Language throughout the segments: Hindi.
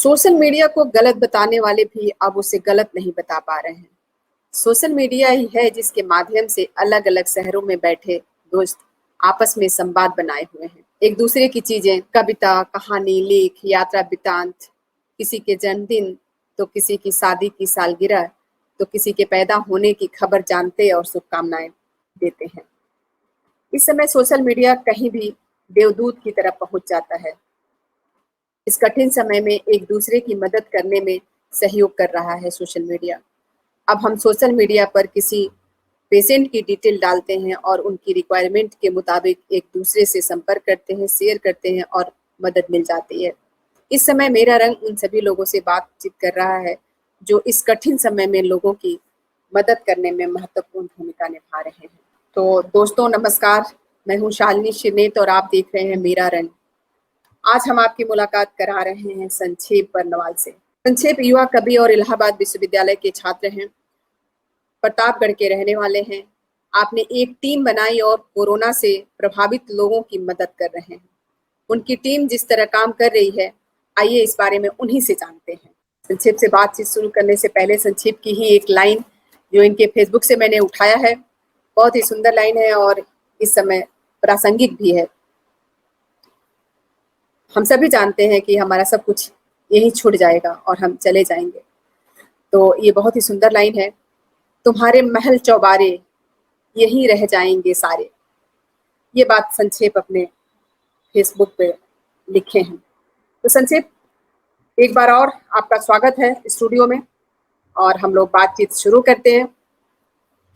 सोशल मीडिया को गलत बताने वाले भी अब उसे गलत नहीं बता पा रहे हैं। सोशल मीडिया ही है जिसके माध्यम से अलग अलग शहरों में बैठे दोस्त आपस में संवाद बनाए हुए हैं। एक दूसरे की चीजें, कविता, कहानी, लेख, यात्रा वृतांत, किसी के जन्मदिन तो किसी की शादी की सालगिरह तो किसी के पैदा होने की खबर जानते और शुभकामनाएं देते हैं। इस समय सोशल मीडिया कहीं भी देवदूत की तरह पहुंच जाता है। इस कठिन समय में एक दूसरे की मदद करने में सहयोग कर रहा है सोशल मीडिया। अब हम सोशल मीडिया पर किसी पेशेंट की डिटेल डालते हैं और उनकी रिक्वायरमेंट के मुताबिक एक दूसरे से संपर्क करते हैं, शेयर करते हैं और मदद मिल जाती है। इस समय मेरा रंग उन सभी लोगों से बातचीत कर रहा है जो इस कठिन समय में लोगों की मदद करने में महत्वपूर्ण भूमिका निभा रहे हैं। तो दोस्तों नमस्कार, मैं हूँ शालिनी शिवनेत और आप देख रहे हैं मेरा रंग। आज हम आपकी मुलाकात करा रहे हैं संक्षेप बर्नवाल से। संक्षेप युवा कवि और इलाहाबाद विश्वविद्यालय के छात्र हैं, प्रतापगढ़ के रहने वाले हैं। आपने एक टीम बनाई और कोरोना से प्रभावित लोगों की मदद कर रहे हैं। उनकी टीम जिस तरह काम कर रही है, आइए इस बारे में उन्हीं से जानते हैं। संक्षेप से बातचीत शुरू करने से पहले संक्षेप की ही एक लाइन जो इनके फेसबुक से मैंने उठाया है, बहुत ही सुंदर लाइन है और इस समय प्रासंगिक भी है। हम सभी जानते हैं कि हमारा सब कुछ यहीं छूट जाएगा और हम चले जाएंगे, तो ये बहुत ही सुंदर लाइन है। तुम्हारे महल चौबारे यहीं रह जाएंगे सारे। ये बात संक्षेप अपने फेसबुक पे लिखे हैं। तो संक्षेप, एक बार और आपका स्वागत है स्टूडियो में और हम लोग बातचीत शुरू करते हैं।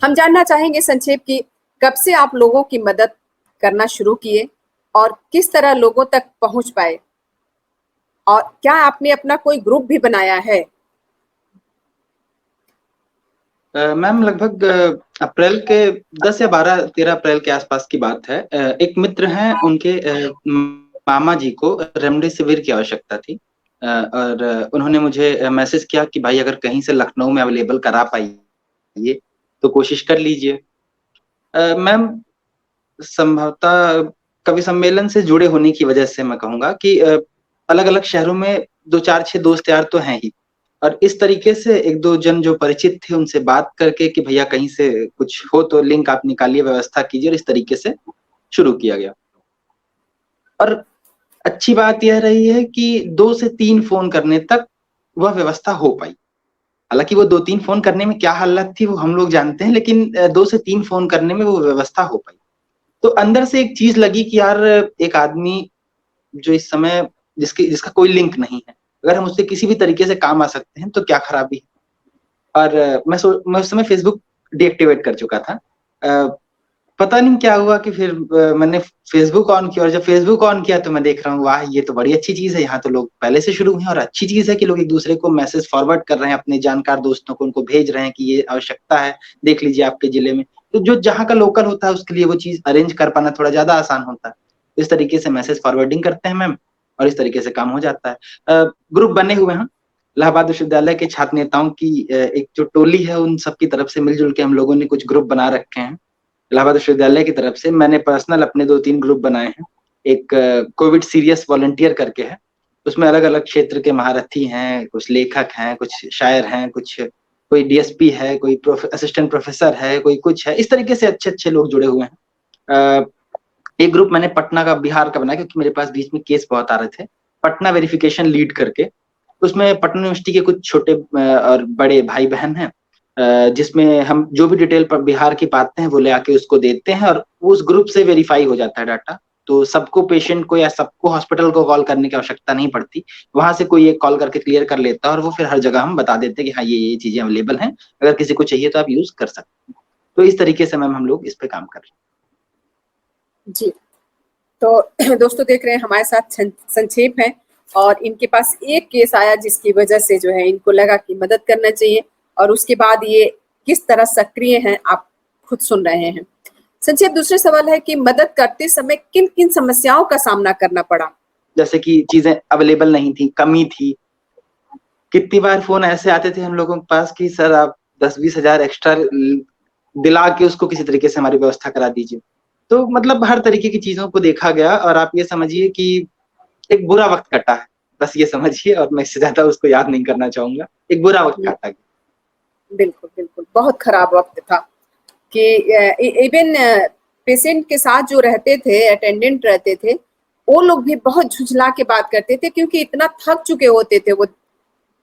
हम जानना चाहेंगे संक्षेप की कब से आप लोगों की मदद करना शुरू किए और किस तरह लोगों तक पहुंच पाए, और क्या आपने अपना कोई ग्रुप भी बनाया है? मैम लगभग अप्रैल के 10 या 13 अप्रैल के आसपास की बात है। एक मित्र हैं, उनके मामा जी को रेमडेसिविर की आवश्यकता थी और उन्होंने मुझे मैसेज किया कि भाई अगर कहीं से लखनऊ में अवेलेबल करा पाइए तो कोशिश कर लीजिए। मैम संभवतः कवि सम्मेलन से जुड़े होने की वजह से मैं कहूँगा कि अलग अलग शहरों में 2-4-6 दोस्त यार तो हैं ही, और इस तरीके से एक दो जन जो परिचित थे उनसे बात करके कि भैया कहीं से कुछ हो तो लिंक आप निकालिए, व्यवस्था कीजिए, और इस तरीके से शुरू किया गया। और अच्छी बात यह रही है कि 2 से 3 फोन करने तक वह व्यवस्था हो पाई। हालांकि वो 2-3 फोन करने में क्या हालत थी वो हम लोग जानते हैं, लेकिन 2 से 3 फोन करने में वो व्यवस्था हो पाई। तो अंदर से एक चीज लगी कि यार एक आदमी जो इस समय जिसका कोई लिंक नहीं है, अगर हम उससे किसी भी तरीके से काम आ सकते हैं तो क्या खराबी है। और मैं उस समय फेसबुक डीएक्टिवेट कर चुका था। पता नहीं क्या हुआ कि फिर मैंने फेसबुक ऑन किया, और जब फेसबुक ऑन किया तो मैं देख रहा हूँ वाह ये तो बड़ी अच्छी चीज है, यहाँ तो लोग पहले से शुरू हुए हैं, और अच्छी चीज है कि लोग एक दूसरे को मैसेज फॉरवर्ड कर रहे हैं, अपने जानकार दोस्तों को उनको भेज रहे हैं कि ये आवश्यकता है, देख लीजिए आपके जिले में। तो जो जहाँ का लोकल होता है उसके लिए वो चीज अरेंज कर पाना थोड़ा ज्यादा आसान होता है। इस तरीके से मैसेज फॉरवर्डिंग करते हैं मैम, और इस तरीके से काम हो जाता है। ग्रुप बने हुए हैं इलाहाबाद विश्वविद्यालय के छात्र नेताओं की एक जो टोली है उन सबकी तरफ से मिलजुल के हम लोगों ने कुछ ग्रुप बना रखे हैं। इलाहाबाद विश्वविद्यालय की तरफ से मैंने पर्सनल अपने 2-3 ग्रुप बनाए हैं। एक कोविड सीरियस वॉलंटियर करके है, उसमें अलग अलग क्षेत्र के महारथी हैं, कुछ लेखक हैं, कुछ शायर हैं, कुछ कोई डीएसपी है, कोई असिस्टेंट प्रोफेसर है, कोई कुछ है, इस तरीके से अच्छे अच्छे लोग जुड़े हुए हैं। एक ग्रुप मैंने पटना का, बिहार का बनाया क्योंकि मेरे पास बीच में केस बहुत आ रहे थे, पटना वेरिफिकेशन लीड करके। उसमें पटना यूनिवर्सिटी के कुछ छोटे और बड़े भाई बहन हैं, जिसमें हम जो भी डिटेल पर बिहार की पाते हैं वो ले आके उसको देते हैं, और उस ग्रुप से वेरीफाई हो जाता है डाटा। तो सबको, पेशेंट को या सबको हॉस्पिटल को कॉल करने की आवश्यकता नहीं पड़ती, वहां से कोई एक कॉल करके क्लियर कर लेता है, और वो फिर हर जगह हम बता देते हैं कि हाँ ये चीजें अवेलेबल हैं, अगर किसी को चाहिए तो आप यूज कर सकते हैं। तो इस तरीके से मैम हम लोग इस पे काम कर रहे हैं। जी, तो दोस्तों देख रहे हैं हमारे साथ संक्षेप है और इनके पास एक केस आया जिसकी वजह से जो है इनको लगा कि मदद करना चाहिए, और उसके बाद ये किस तरह सक्रिय हैं आप खुद सुन रहे हैं। संक्षेप, दूसरा सवाल है कि मदद करते समय किन किन समस्याओं का सामना करना पड़ा? जैसे कि चीजें अवेलेबल नहीं थी, कमी थी। कितनी बार फोन ऐसे आते थे हम लोगों के पास कि सर आप 10-20 हजार एक्स्ट्रा दिला के उसको किसी तरीके से हमारी व्यवस्था करा दीजिए। तो मतलब हर तरीके की चीजों को देखा गया, और आप ये समझिए कि एक बुरा वक्त कटा है। बस ये समझिए, और मैं इससे ज्यादा उसको याद नहीं करना चाहूंगा। एक बुरा वक्त काटा गया। बिल्कुल बिल्कुल, बहुत खराब वक्त था कि इवन पेशेंट के साथ जो रहते थे, अटेंडेंट रहते थे, वो लोग भी बहुत झुझला के बात करते थे, क्योंकि इतना थक चुके होते थे वो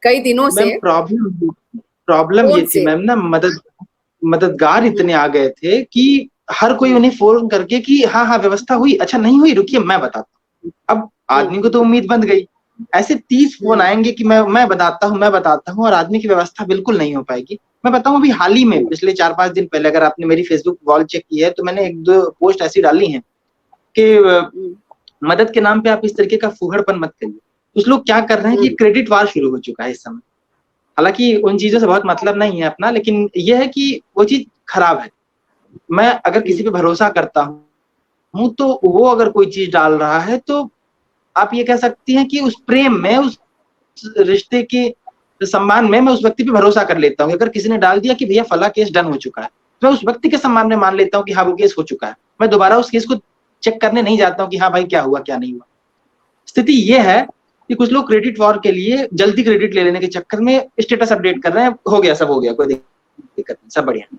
कई दिनों मैम से प्रॉब्लम ये फोन थी से। मैम ना, मददगार इतने आ गए थे कि हर कोई हम्म, उन्हें फोन करके कि हाँ हाँ व्यवस्था हुई, अच्छा नहीं हुई, रुकिए मैं बताता हूँ। अब हम्म, आदमी को तो उम्मीद बंध गई, ऐसे 30 फोन हम्म, आएंगे कि मैं बताता हूँ, और आदमी की व्यवस्था बिल्कुल नहीं हो पाएगी। मैं बताऊं, अभी हाल ही में पिछले 4-5 दिन पहले, अगर आपने मेरी फेसबुक वॉल चेक की है तो मैंने 1-2 पोस्ट ऐसी डाली हैं कि हम्म, मदद के नाम पे आप इस तरीके का फूहड़पन मत करिए। कुछ लोग क्या कर रहे हैं कि हम्म, क्रेडिट वार शुरू हो चुका है इस समय। हालांकि उन चीजों से बहुत मतलब नहीं है अपना, लेकिन यह है कि वो चीज खराब है। मैं अगर किसी हम्म, पे भरोसा करता हूँ तो वो अगर कोई चीज डाल रहा है तो आप ये कह सकती हैं कि उस प्रेम में, उस रिश्ते के सम्मान में मैं उस व्यक्ति पे भरोसा कर लेता हूँ। अगर किसी ने डाल दिया कि भैया फला केस डन हो चुका है, तो मैं उस व्यक्ति के सम्मान में मान लेता हूँ कि हाँ वो केस हो चुका है। मैं दोबारा उस केस को चेक करने नहीं जाता हूँ कि हाँ भाई क्या हुआ क्या नहीं हुआ। स्थिति ये है कि कुछ लोग क्रेडिट वॉर के लिए जल्दी क्रेडिट ले लेने के चक्कर में स्टेटस अपडेट कर रहे हैं, हो गया सब हो गया, कोई दिक्कत नहीं, सब बढ़िया।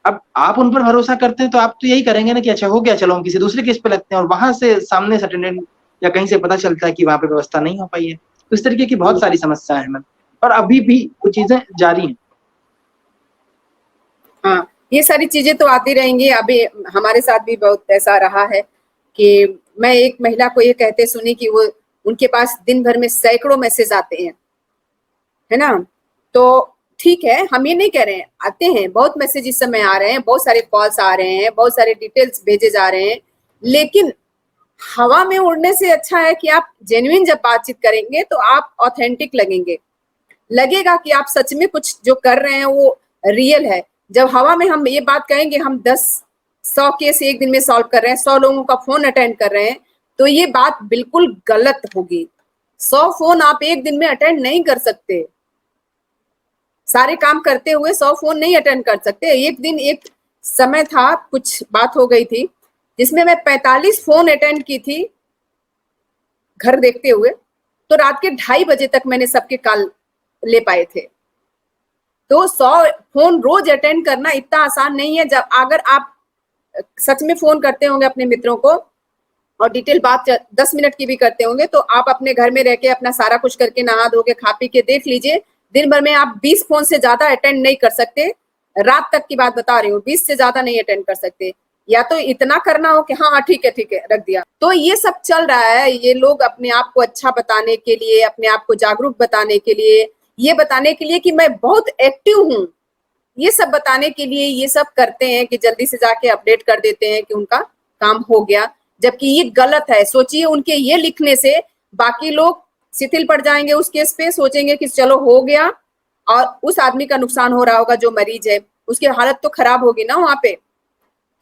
अब आप उन पर भरोसा करते हैं तो आप तो यही करेंगे ना कि अच्छा हो गया, चलो हम किसी दूसरे केस पे लगते हैं, और वहां से सामने से अटेंडेंट या कहीं से पता चलता है कि वहां पे व्यवस्था नहीं हो पाई है। तो इस तरीके की बहुत हम्म। सारी समस्याएं हैं मैम, और अभी भी वो चीजें जारी हैं। हाँ, ये सारी चीजें तो आती रहेंगी। अभी हमारे साथ भी बहुत ऐसा रहा है कि मैं एक महिला को ये कहते सुनी कि वो उनके पास दिन भर में सैकड़ों मैसेज आते हैं, है ना। तो ठीक है, हम ये नहीं कह रहे हैं, आते हैं बहुत मैसेज इस समय आ रहे हैं, बहुत सारे कॉल्स आ रहे हैं, बहुत सारे डिटेल्स भेजे जा रहे हैं, लेकिन हवा में उड़ने से अच्छा है कि आप जेन्युइन जब बातचीत करेंगे तो आप ऑथेंटिक लगेंगे, लगेगा कि आप सच में कुछ जो कर रहे हैं वो रियल है। जब हवा में हम ये बात कहेंगे हम 10-100 केस एक दिन में सॉल्व कर रहे हैं, 100 लोगों का फोन अटेंड कर रहे हैं, तो ये बात बिल्कुल गलत होगी। 100 फोन आप एक दिन में अटेंड नहीं कर सकते, सारे काम करते हुए 100 फोन नहीं अटेंड कर सकते। एक दिन एक समय था, कुछ बात हो गई थी जिसमें मैं 45 फोन अटेंड की थी घर देखते हुए, तो रात के 2:30 बजे तक मैंने सबके कॉल ले पाए थे। तो 100 फोन रोज अटेंड करना इतना आसान नहीं है। जब अगर आप सच में फोन करते होंगे अपने मित्रों को और डिटेल बात 10 मिनट की भी करते होंगे, तो आप अपने घर में रह के अपना सारा कुछ करके नहा धो के खा पी के देख लीजिए, दिन भर में आप 20 फोन से ज्यादा अटेंड नहीं कर सकते। रात तक की बात बता रही हूँ, 20 से ज्यादा नहीं अटेंड कर सकते। या तो इतना करना हो कि हाँ ठीक है रख दिया। तो ये सब चल रहा है, ये लोग अपने आप को अच्छा बताने के लिए, अपने आप को जागरूक बताने के लिए, ये बताने के लिए कि मैं बहुत एक्टिव हूँ, ये सब बताने के लिए ये सब करते हैं कि जल्दी से जाके अपडेट कर देते हैं कि उनका काम हो गया, जबकि ये गलत है। सोचिए उनके ये लिखने से बाकी लोग शिथिल पड़ जाएंगे उस केस पे, सोचेंगे कि चलो हो गया, और उस आदमी का नुकसान हो रहा होगा जो मरीज है, उसकी हालत तो खराब होगी ना वहां पे।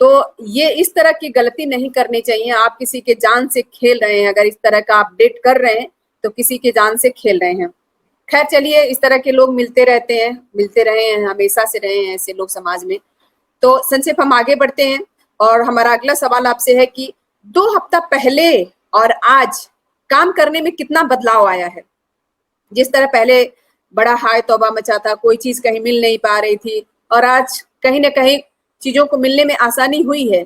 तो ये इस तरह की गलती नहीं करनी चाहिए। आप किसी के जान से खेल रहे हैं, अगर इस तरह का अपडेट कर रहे हैं तो किसी के जान से खेल रहे हैं। खैर चलिए, इस तरह के लोग मिलते रहते हैं, मिलते रहे हैं, हमेशा से रहे हैं ऐसे लोग समाज में। तो संक्षेप हम आगे बढ़ते हैं, और हमारा अगला सवाल आपसे है कि 2 हफ्ता पहले और आज काम करने में कितना बदलाव आया है। जिस तरह पहले बड़ा हाय तौबा मचा था, कोई चीज कहीं मिल नहीं पा रही थी, और आज कहीं ना कहीं चीजों को मिलने में आसानी हुई है।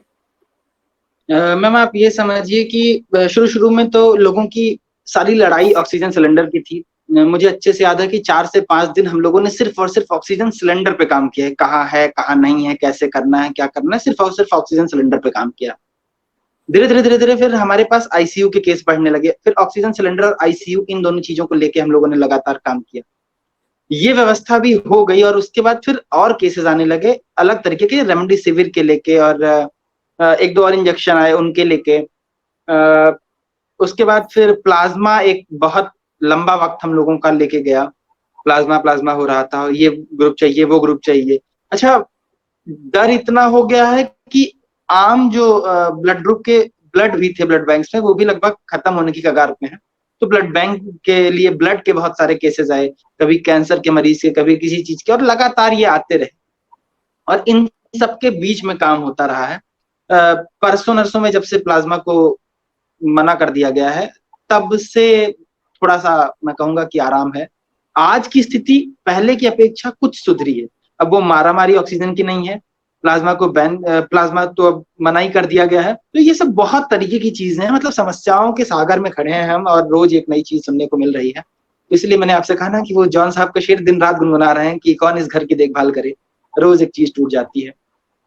मैम आप ये समझिए कि शुरू शुरू में तो लोगों की सारी लड़ाई ऑक्सीजन सिलेंडर की थी। मुझे अच्छे से याद है कि 4 से 5 दिन हम लोगों ने सिर्फ और सिर्फ ऑक्सीजन सिलेंडर पे काम किया है, कहाँ नहीं है, कैसे करना है, क्या करना है, सिर्फ और सिर्फ ऑक्सीजन सिलेंडर पे काम किया। धीरे धीरे फिर हमारे पास आईसीयू के केस बढ़ने लगे, फिर ऑक्सीजन सिलेंडर और आईसीयू, इन दोनों चीजों को लेके हम लोगों ने लगातार काम किया। ये व्यवस्था भी हो गई, और उसके बाद फिर और केसेस आने लगे अलग तरीके के, रेमडेसिविर के लेके, और 1-2 और इंजेक्शन आए उनके लेके। उसके बाद फिर प्लाज्मा एक बहुत लंबा वक्त हम लोगों का लेके गया, प्लाज्मा प्लाज्मा हो रहा था, ये ग्रुप चाहिए वो ग्रुप चाहिए। अच्छा, डर इतना हो गया है कि आम जो ब्लड ग्रुप के ब्लड भी थे ब्लड बैंक में, वो भी लगभग खत्म होने की कगार पे हैं। तो ब्लड बैंक के लिए ब्लड के बहुत सारे केसेस आए, कभी कैंसर के मरीज के, कभी किसी चीज के, और लगातार ये आते रहे, और इन सबके बीच में काम होता रहा है। परसों नरसों में जब से प्लाज्मा को मना कर दिया गया है, तब से थोड़ा सा मैं कहूंगा कि आराम है। आज की स्थिति पहले की अपेक्षा कुछ सुधरी है। अब वो मारामारी ऑक्सीजन की नहीं है, प्लाज्मा तो अब मना ही कर दिया गया है। तो ये सब बहुत तरीके की चीजें हैं, मतलब समस्याओं के सागर में खड़े हैं हम, और रोज एक नई चीज सुनने को मिल रही है। इसलिए मैंने आपसे कहा ना कि वो जॉन साहब का शेर दिन रात गुनगुना रहे हैं कि कौन इस घर की देखभाल करे, रोज एक चीज टूट जाती है।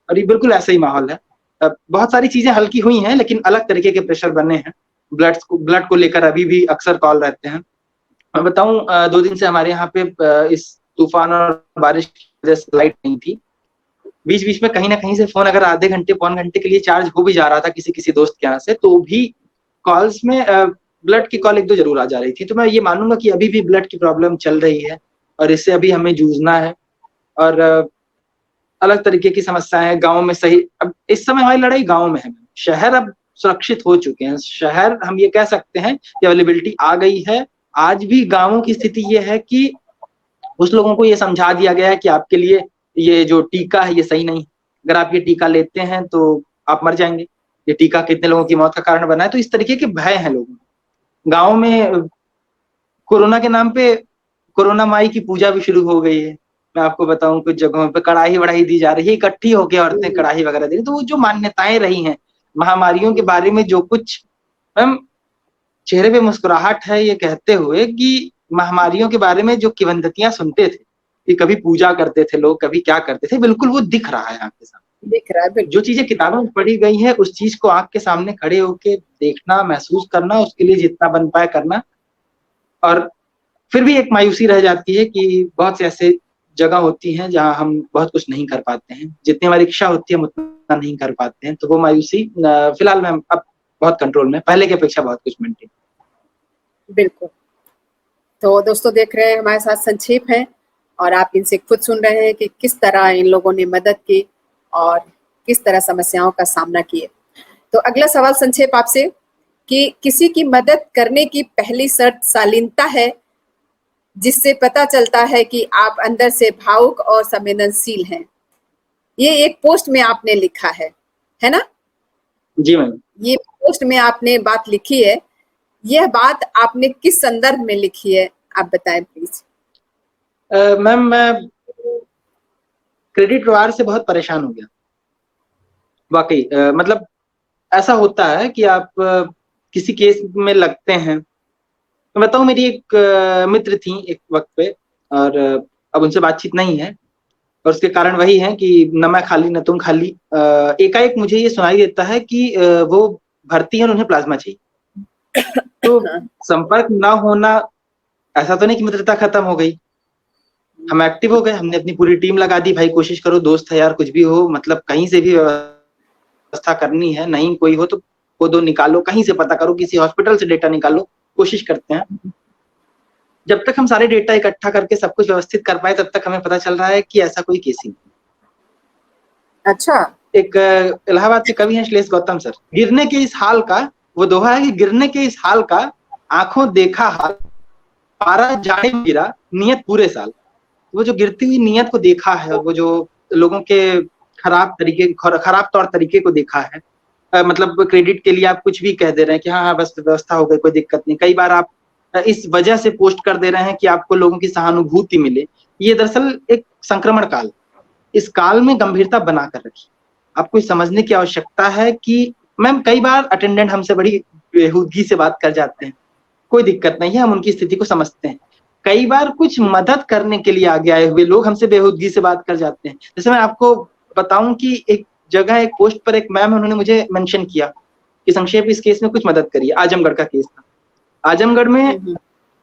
और ये बिल्कुल ऐसा ही माहौल है। बहुत सारी चीजें हल्की हुई हैं, लेकिन अलग तरीके के प्रेशर बने हैं। ब्लड को लेकर अभी भी अक्सर कॉल रहते हैं। मैं बताऊं, 2 दिन से हमारे यहाँ पे इस तूफान और बारिश की वजह से लाइट नहीं थी। बीच बीच में कहीं ना कहीं से फोन अगर आधे घंटे पौन घंटे के लिए चार्ज हो भी जा रहा था किसी किसी दोस्त के यहाँ से, तो भी कॉल्स में ब्लड की कॉल 1-2 जरूर आ जा रही थी। तो मैं ये मानूंगा कि अभी भी ब्लड की प्रॉब्लम चल रही है, और इससे अभी हमें जूझना है। और अलग तरीके की समस्याएं हैं गाँव में। सही, अब इस समय हमारी लड़ाई गाँव में है। शहर अब सुरक्षित हो चुके हैं। शहर हम ये कह सकते हैं कि अवेलेबिलिटी आ गई है। आज भी गाँवों की स्थिति ये है कि उस लोगों को ये समझा दिया गया है कि आपके लिए ये जो टीका है ये सही नहीं। अगर आप ये टीका लेते हैं तो आप मर जाएंगे। ये टीका कितने लोगों की मौत का कारण बना है। तो इस तरीके के भय हैं लोगों में। गाँव में कोरोना के नाम पे कोरोना माई की पूजा भी शुरू हो गई है। मैं आपको बताऊं, कुछ जगहों पे कड़ाही वड़ाही दी जा रही है, इकट्ठी होकर औरतें कड़ाही वगैरह दे रही। तो वो जो मान्यताएं रही हैं महामारियों के बारे में, जो कुछ मैम चेहरे पे मुस्कुराहट है ये कहते हुए कि महामारियों के बारे में जो किंवदंतियां सुनते थे कि कभी पूजा करते थे लोग, कभी क्या करते थे, बिल्कुल वो दिख रहा है आपके सामने। दिख रहा है जो चीजें किताबों में पढ़ी गई है उस चीज को आंख के सामने खड़े होके देखना, महसूस करना, उसके लिए जितना बन पाए करना। और फिर भी एक मायूसी रह जाती है कि बहुत से ऐसे जगह होती हैं जहां हम बहुत कुछ नहीं कर पाते हैं, जितनी हमारी इच्छा होती है हम उतना नहीं कर पाते हैं। तो वो मायूसी फिलहाल मैम अब बहुत कंट्रोल में, पहले की अपेक्षा बहुत कुछ मेंटेन। बिल्कुल। तो दोस्तों देख रहे हैं हमारे साथ संक्षेप है, और आप इनसे खुद सुन रहे हैं कि किस तरह इन लोगों ने मदद की और किस तरह समस्याओं का सामना किए। तो अगला सवाल संक्षेप आपसे कि किसी की मदद करने की पहली शर्त शालीनता है, जिससे पता चलता है कि आप अंदर से भावुक और संवेदनशील हैं। ये एक पोस्ट में आपने लिखा है ना? जी मैम। ये पोस्ट में आपने बात लिखी है। यह बात आपने किस संदर्भ में लिखी है, आप बताएं प्लीज। मैम मैं क्रेडिट व्यवहार से बहुत परेशान हो गया वाकई। मतलब ऐसा होता है कि आप किसी केस में लगते हैं। मैं बताऊं, मेरी एक मित्र थी एक वक्त पे, और अब उनसे बातचीत नहीं है। और उसके कारण वही है कि न मैं खाली न तुम खाली। एकाएक मुझे ये सुनाई देता है कि वो भर्ती है और उन्हें प्लाज्मा चाहिए। तो संपर्क ना होना, ऐसा तो नहीं कि मित्रता खत्म हो गई। हम एक्टिव हो गए, हमने अपनी पूरी टीम लगा दी। भाई कोशिश करो, दोस्त है यार, कुछ भी हो, मतलब कहीं से भी व्यवस्था करनी है। नहीं कोई हो तो दो निकालो, कहीं से पता करो, किसी हॉस्पिटल से डेटा निकालो, कोशिश करते हैं। जब तक हम सारे डेटा इकट्ठा करके सब कुछ व्यवस्थित कर पाए, तब तक हमें पता चल रहा है कि ऐसा कोई केस ही नहीं। अच्छा। एक इलाहाबाद के कवि हैं श्लेष गौतम सर, गिरने के इस हाल का, वो दोहा है कि गिरने के इस हाल का आंखों देखा हाल, पारा जाने गिरा नियत पूरे साल। वो जो गिरती हुई नियत को देखा है, और वो जो लोगों के खराब तौर तरीके को देखा है। मतलब क्रेडिट के लिए आप कुछ भी कह दे रहे हैं कि हाँ हाँ बस व्यवस्था हो गई, कोई दिक्कत नहीं। कई बार आप इस वजह से पोस्ट कर दे रहे हैं कि आपको लोगों की सहानुभूति मिले। ये दरअसल एक संक्रमण काल, इस काल में गंभीरता बनाकर रखी। आपको समझने की आवश्यकता है कि मैम कई बार अटेंडेंट हमसे बड़ी बेहूदगी से बात कर जाते हैं, कोई दिक्कत नहीं है, हम उनकी स्थिति को समझते हैं। कई बार कुछ मदद करने के लिए आगे आए हुए लोग हमसे बेहूदगी से बात कर जाते हैं। जैसे मैं आपको बताऊं कि एक जगह एक पोस्ट पर एक मैम, उन्होंने मुझे मेंशन किया कि संक्षेप इस केस में कुछ मदद करिए। आजमगढ़ का केस था। आजमगढ़ में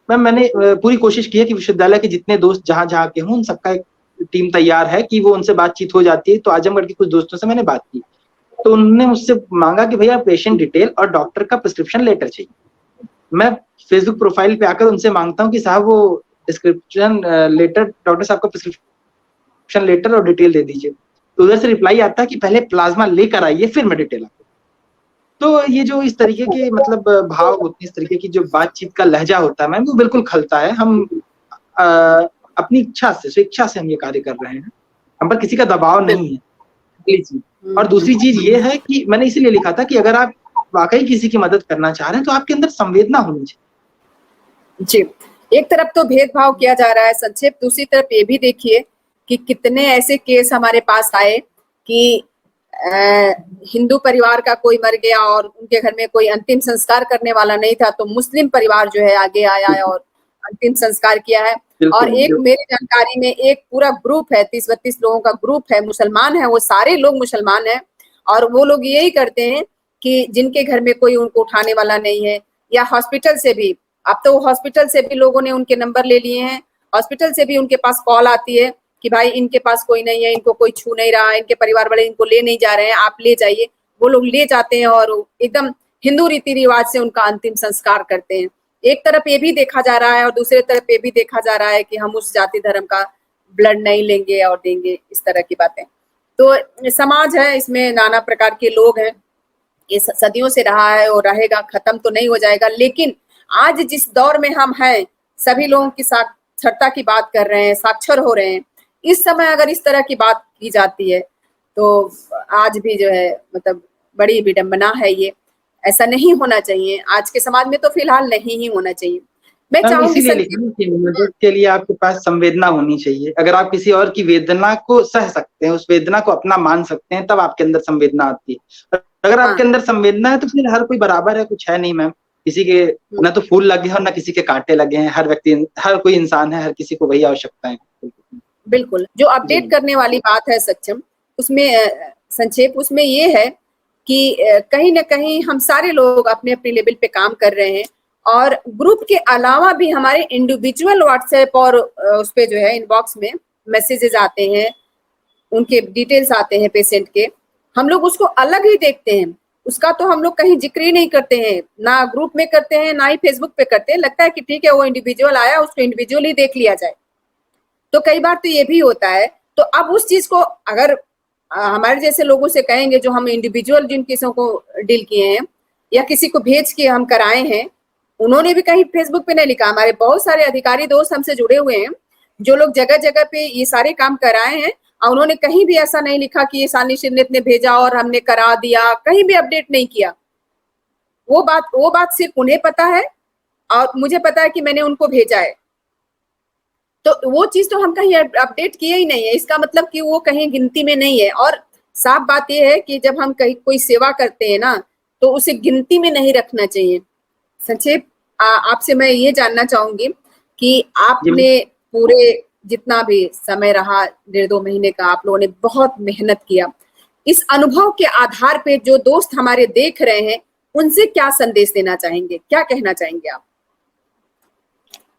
मैम मैंने पूरी कोशिश की है कि विश्वविद्यालय के जितने दोस्त जहां जहां के हों, उन सबका एक टीम तैयार है कि वो उनसे बातचीत हो जाती है। तो आजमगढ़ के कुछ दोस्तों से मैंने बात की, तो उन्होंने मुझसे मांगा कि भैया पेशेंट डिटेल और डॉक्टर का प्रिस्क्रिप्शन लेटर चाहिए। मैं फेसबुक प्रोफाइल पे आकर उनसे मांगता हूँ कि साहब वो प्रिस्क्रिप्शन लेटर, डॉक्टर साहब का प्रिस्क्रिप्शन लेटर और डिटेल दे दीजिए। तो उधर से रिप्लाई आता है कि पहले प्लाज्मा लेकर आइए फिर मैं डिटेल आपको। तो ये जो इस तरीके के मतलब भाव होते हैं, इस तरीके की जो बातचीत का लहजा होता है मैम, वो बिल्कुल खलता है। हम अपनी इच्छा से, स्वेच्छा से हम ये कार्य कर रहे हैं, हम पर किसी का दबाव नहीं है। और दूसरी चीज ये है कि मैंने इसीलिए लिखा था कि अगर आप वाकई किसी की मदद करना चाह रहे हैं तो आपके अंदर संवेदना होनी चाहिए। जी, एक तरफ तो भेदभाव किया जा रहा है संक्षेप, दूसरी तरफ ये भी देखिए कि कितने ऐसे केस हमारे पास आए कि हिंदू परिवार का कोई मर गया और उनके घर में कोई अंतिम संस्कार करने वाला नहीं था, तो मुस्लिम परिवार जो है आगे आया है और अंतिम संस्कार किया है। और बिल्कुल एक मेरी जानकारी में एक पूरा ग्रुप है, 30-32 लोगों का ग्रुप है, मुसलमान है, वो सारे लोग मुसलमान हैं और वो लोग यही करते हैं कि जिनके घर में कोई उनको उठाने वाला नहीं है, या हॉस्पिटल से भी, अब तो हॉस्पिटल से भी लोगों ने उनके नंबर ले लिए हैं, हॉस्पिटल से भी उनके पास कॉल आती है कि भाई इनके पास कोई नहीं है, इनको कोई छू नहीं रहा, इनके परिवार वाले इनको ले नहीं जा रहे हैं, आप ले जाइए। वो लोग ले जाते हैं और एकदम हिंदू रीति रिवाज से उनका अंतिम संस्कार करते हैं। एक तरफ ये भी देखा जा रहा है और दूसरे तरफ ये भी देखा जा रहा है कि हम उस जाति धर्म का ब्लड नहीं लेंगे और देंगे, इस तरह की बातें। तो समाज है, इसमें नाना प्रकार के लोग हैं, ये सदियों से रहा है और रहेगा, खत्म तो नहीं हो जाएगा। लेकिन आज जिस दौर में हम हैं, सभी लोगों की साक्षरता की बात कर रहे हैं, साक्षर हो रहे हैं, इस समय अगर इस तरह की बात की जाती है तो आज भी जो है मतलब बड़ी विडंबना है ये, ऐसा नहीं होना चाहिए। आज के समाज में तो फिलहाल नहीं ही होना चाहिए। मैं मैम चाहूंगी इसीलिए लिखा ना कि मदद के लिए आपके पास संवेदना होनी चाहिए। अगर आप किसी और की वेदना को सह सकते हैं, उस वेदना को अपना मान सकते हैं, तब आपके अंदर संवेदना आती है। अगर आपके अंदर संवेदना है तो फिर हर कोई बराबर है, कुछ है नहीं मैम। किसी के ना तो फूल लगे हैं और ना किसी के कांटे लगे हैं। हर व्यक्ति, हर कोई इंसान है, हर किसी को वही आवश्यकता है। बिल्कुल, जो अपडेट करने वाली बात है सक्षम, उसमें संक्षेप उसमें ये है कि कहीं न कहीं हम सारे लोग अपने-अपने लेवल पे काम कर रहे हैं और ग्रुप के अलावा भी हमारे इंडिविजुअल व्हाट्सएप और उस पे जो है इनबॉक्स में मैसेजेस आते हैं, उनके डिटेल्स आते हैं पेशेंट के, हम लोग उसको अलग ही देखते हैं। उसका तो हम लोग कहीं जिक्र ही नहीं करते हैं, ना ग्रुप में करते हैं, ना ही फेसबुक पे करते हैं। लगता है कि ठीक है वो इंडिविजुअल आया, उसको इंडिविजुअल ही देख लिया जाए। तो कई बार तो ये भी होता है। तो अब उस चीज को अगर हमारे जैसे लोगों से कहेंगे, जो हम इंडिविजुअल जिन केसों को डील किए हैं या किसी को भेज के हम कराए हैं, उन्होंने भी कहीं फेसबुक पे नहीं लिखा। हमारे बहुत सारे अधिकारी दोस्त हमसे जुड़े हुए हैं, जो लोग जगह जगह पे ये सारे काम कराए हैं और उन्होंने कहीं भी ऐसा नहीं लिखा कि ये सानी शिंदे ने भेजा और हमने करा दिया, कहीं भी अपडेट नहीं किया। वो बात सिर्फ उन्हें पता है और मुझे पता है कि मैंने उनको भेजा है। तो वो चीज तो हम कहीं अपडेट किए ही नहीं है, इसका मतलब कि वो कहीं गिनती में नहीं है। और साफ बात ये है कि जब हम कहीं कोई सेवा करते हैं ना, तो उसे गिनती में नहीं रखना चाहिए। संक्षेप आपसे मैं ये जानना चाहूंगी कि आपने पूरे जितना भी समय रहा, 1.5-2 महीने का, आप लोगों ने बहुत मेहनत किया। इस अनुभव के आधार पे जो दोस्त हमारे देख रहे हैं, उनसे क्या संदेश देना चाहेंगे, क्या कहना चाहेंगे आप?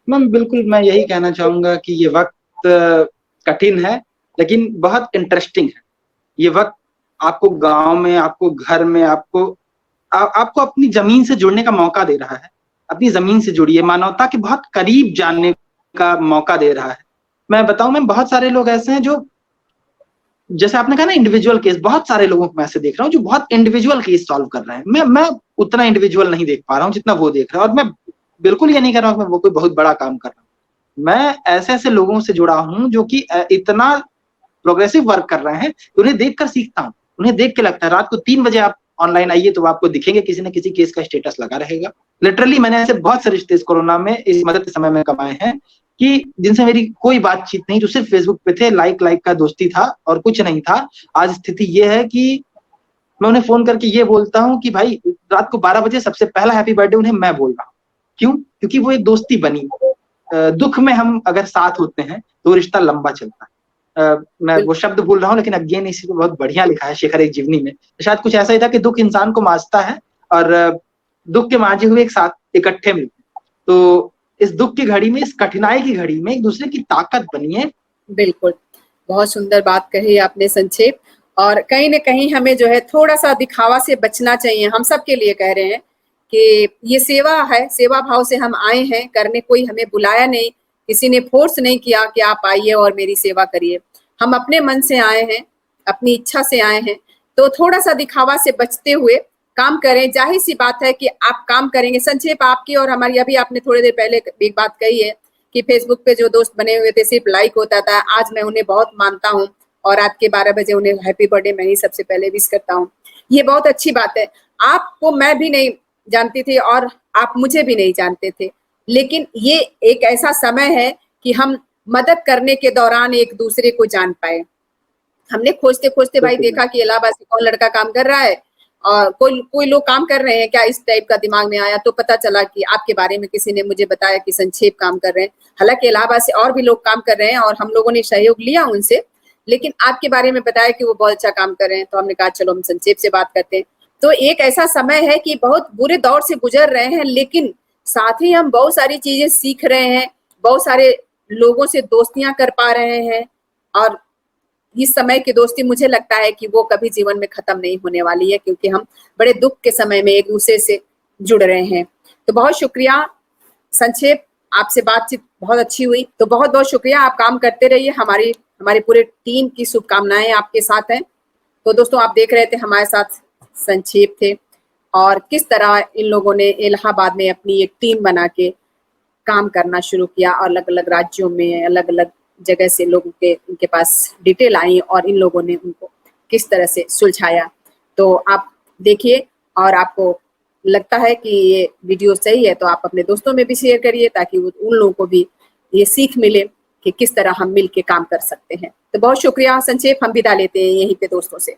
मैम बिल्कुल, मैं यही कहना चाहूंगा कि ये वक्त कठिन है लेकिन बहुत इंटरेस्टिंग है। ये वक्त आपको गांव में, आपको घर में, आपको अपनी जमीन से जुड़ने का मौका दे रहा है। अपनी जमीन से जुड़िए, मानवता के बहुत करीब जानने का मौका दे रहा है। मैं बताऊं, मैं बहुत सारे लोग ऐसे हैं जो, जैसे आपने कहा ना इंडिविजुअल केस, बहुत सारे लोगों को मैं ऐसे देख रहा हूँ जो बहुत इंडिविजुअल केस सॉल्व कर रहे हैं। मैं उतना इंडिविजुअल नहीं देख पा रहा हूँ जितना वो देख रहा है। और मैं बिल्कुल ये नहीं कर रहा हूँ कि मैं वो कोई बहुत बड़ा काम कर रहा हूँ। मैं ऐसे ऐसे लोगों से जुड़ा हूँ जो कि इतना प्रोग्रेसिव वर्क कर रहे हैं, उन्हें देखकर सीखता हूँ। उन्हें देख के लगता है, रात को 3 बजे आप ऑनलाइन आइए तो आपको दिखेंगे किसी न किसी केस का स्टेटस लगा रहेगा। लिटरली मैंने ऐसे बहुत से रिश्ते इस कोरोना में, इस मदद के समय में कमाए हैं कि जिनसे मेरी कोई बातचीत नहीं, जो सिर्फ फेसबुक पे थे, लाइक का दोस्ती था और कुछ नहीं था। आज स्थिति ये है कि मैं उन्हें फोन करके ये बोलता हूँ कि भाई रात को 12 बजे सबसे पहला हैप्पी बर्थडे उन्हें मैं बोल रहा हूँ। क्यों? क्योंकि वो एक दोस्ती बनी। दुख में हम अगर साथ होते हैं तो रिश्ता लंबा चलता है। मैं वो शब्द भूल रहा हूँ लेकिन अगेन इसी को बहुत बढ़िया लिखा है शेखर एक जीवनी में। शायद कुछ ऐसा ही था कि दुख इंसान को मांझता है और दुख के मांझे हुए एक साथ इकट्ठे मिलते हैं। तो इस दुख की घड़ी में, इस कठिनाई की घड़ी में एक दूसरे की ताकत बनिए। बिल्कुल, बहुत सुंदर बात कही आपने संक्षेप। और कहीं न कहीं हमें जो है थोड़ा सा दिखावा से बचना चाहिए। हम सबके लिए कह रहे हैं कि ये सेवा है, सेवा भाव से हम आए हैं करने, कोई हमें बुलाया नहीं, किसी ने फोर्स नहीं किया कि आप आइए और मेरी सेवा करिए। हम अपने मन से आए हैं, अपनी इच्छा से आए हैं। तो थोड़ा सा दिखावा से बचते हुए काम करें। जाहिर सी बात है कि आप काम करेंगे। संक्षेप आपकी और हमारी, अभी आपने थोड़ी देर पहले एक बात कही है कि फेसबुक पे जो दोस्त बने हुए थे सिर्फ लाइक होता था। आज मैं उन्हें बहुत मानता हूँ और रात के 12 बजे उन्हें हैप्पी बर्थडे मैं ही सबसे पहले विश करता हूँ। ये बहुत अच्छी बात है। आपको मैं भी नहीं जानती थी और आप मुझे भी नहीं जानते थे, लेकिन ये एक ऐसा समय है कि हम मदद करने के दौरान एक दूसरे को जान पाए। हमने खोजते खोजते भाई देखा कि इलाहाबाद से कौन लड़का काम कर रहा है और कोई लोग काम कर रहे हैं क्या, इस टाइप का दिमाग में आया। तो पता चला कि आपके बारे में किसी ने मुझे बताया कि संक्षेप काम कर रहे हैं। हालांकि इलाहाबाद से और भी लोग काम कर रहे हैं और हम लोगों ने सहयोग लिया उनसे, लेकिन आपके बारे में बताया कि वो बहुत अच्छा काम कर रहे हैं। तो हमने कहा चलो हम संक्षेप से बात करते हैं। तो एक ऐसा समय है कि बहुत बुरे दौर से गुजर रहे हैं, लेकिन साथ ही हम बहुत सारी चीजें सीख रहे हैं, बहुत सारे लोगों से दोस्तियां कर पा रहे हैं। और इस समय की दोस्ती मुझे लगता है कि वो कभी जीवन में खत्म नहीं होने वाली है, क्योंकि हम बड़े दुख के समय में एक दूसरे से जुड़ रहे हैं। तो बहुत शुक्रिया संक्षेप, आपसे बातचीत बहुत अच्छी हुई। तो बहुत बहुत शुक्रिया, आप काम करते रहिए। हमारी पूरे टीम की शुभकामनाएं आपके साथ हैं। तो दोस्तों आप देख रहे थे हमारे साथ संक्षेप थे और किस तरह इन लोगों ने इलाहाबाद में अपनी एक टीम बना के काम करना शुरू किया और अलग अलग राज्यों में अलग अलग जगह से लोगों के उनके पास डिटेल आई और इन लोगों ने उनको किस तरह से सुलझाया। तो आप देखिए और आपको लगता है कि ये वीडियो सही है तो आप अपने दोस्तों में भी शेयर करिए, ताकि उन लोगों को भी ये सीख मिले कि किस तरह हम मिल के काम कर सकते हैं। तो बहुत शुक्रिया संक्षेप, हम विदा लेते हैं यहीं पे दोस्तों से।